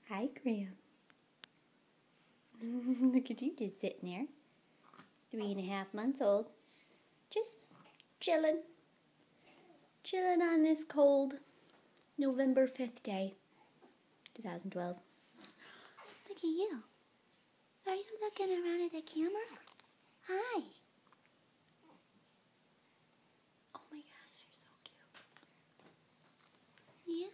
Hi, Graham. Look at you just sitting there. 3.5 months old. Just chilling. Chilling on this cold November 5th day, 2012. Look at you. Are you looking around at the camera? Hi. Oh my gosh, you're so cute. Yeah?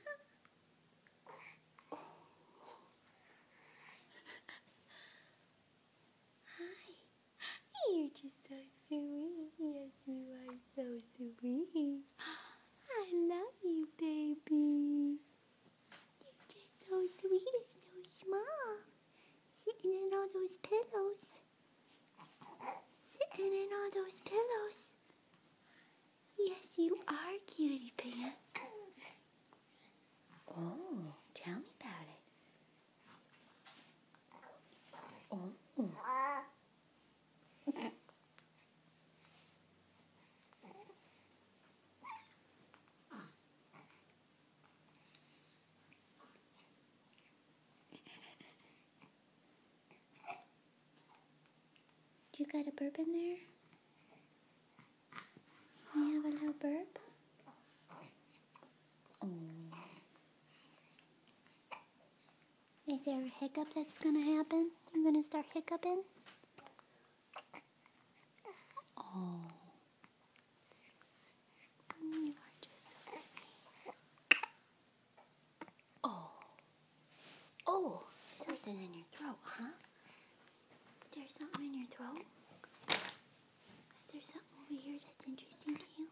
Hi. You're just so sweet. Yes, you are so sweet. I love you, baby. You're just so sweet and so small. Sitting in all those pillows. Sitting in all those pillows. Yes, you are, cutie pants. Oh, tell me about it. Oh. You got a burp in there? You have a little burp? Oh. Is there a hiccup that's going to happen? You're going to start hiccuping? Oh. You are just so sweet. Oh, something in your throat, huh? There's something in your throat? Is there something over here that's interesting to you?